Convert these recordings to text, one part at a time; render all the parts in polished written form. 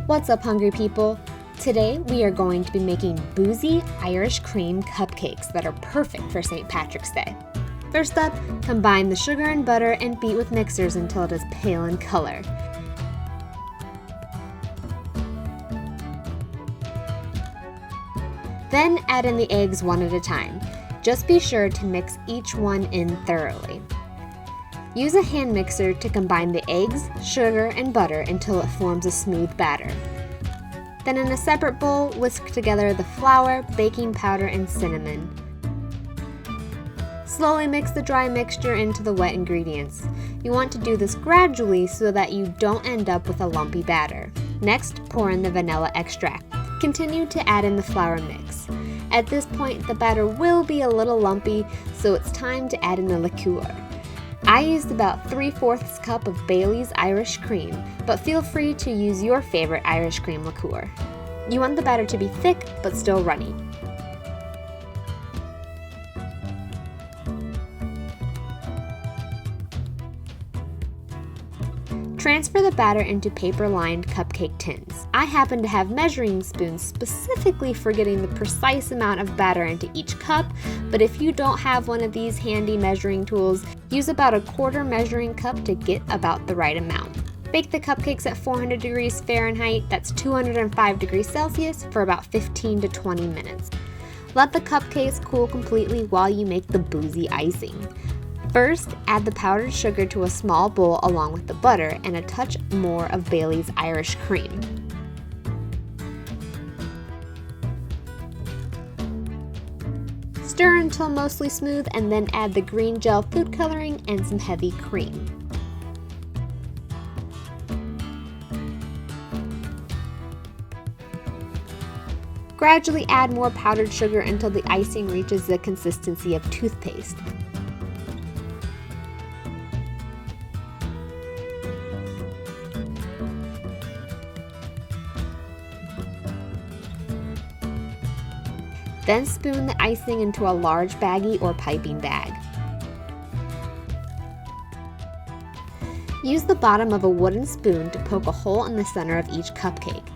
What's up, hungry people? Today we are going to be making Boozy Irish cream cupcakes that are perfect for St. Patrick's Day. First up, combine the sugar and butter and beat with mixers until it is pale in color. Then add in the eggs one at a time. Just be sure to mix each one in thoroughly. Use a hand mixer to combine the eggs, sugar, and butter until it forms a smooth batter. Then in a separate bowl, whisk together the flour, baking powder, and cinnamon. Slowly mix the dry mixture into the wet ingredients. You want to do this gradually so that you don't end up with a lumpy batter. Next, pour in the vanilla extract. Continue to add in the flour mix. At this point, the batter will be a little lumpy, so it's time to add in the liqueur. I used about 3/4 cup of Bailey's Irish cream, but feel free to use your favorite Irish cream liqueur. You want the batter to be thick, but still runny. Transfer the batter into paper-lined cupcake tins. I happen to have measuring spoons specifically for getting the precise amount of batter into each cup, but if you don't have one of these handy measuring tools, use about a 1/4 measuring cup to get about the right amount. Bake the cupcakes at 400 degrees Fahrenheit, that's 205 degrees Celsius, for about 15 to 20 minutes. Let the cupcakes cool completely while you make the boozy icing. First, add the powdered sugar to a small bowl along with the butter and a touch more of Bailey's Irish cream. Stir until mostly smooth and then add the green gel food coloring and some heavy cream. Gradually add more powdered sugar until the icing reaches the consistency of toothpaste. Then spoon the icing into a large baggie or piping bag. Use the bottom of a wooden spoon to poke a hole in the center of each cupcake.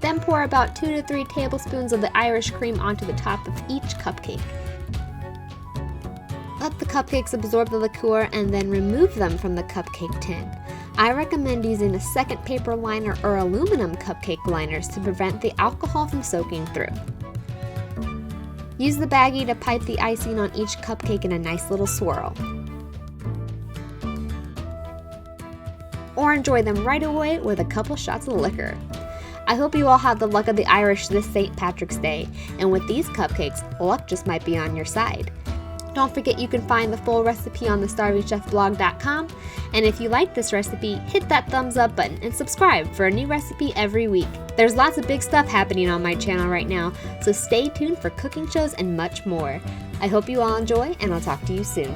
Then pour about 2 to 3 tablespoons of the Irish cream onto the top of each cupcake. Let the cupcakes absorb the liqueur and then remove them from the cupcake tin. I recommend using a second paper liner or aluminum cupcake liners to prevent the alcohol from soaking through. Use the baggie to pipe the icing on each cupcake in a nice little swirl. Or enjoy them right away with a couple shots of liquor. I hope you all have the luck of the Irish this St. Patrick's Day, and with these cupcakes, luck just might be on your side. Don't forget you can find the full recipe on thestarvychefblog.com, and if you like this recipe, hit that thumbs up button and subscribe for a new recipe every week. There's lots of big stuff happening on my channel right now, so stay tuned for cooking shows and much more. I hope you all enjoy, and I'll talk to you soon.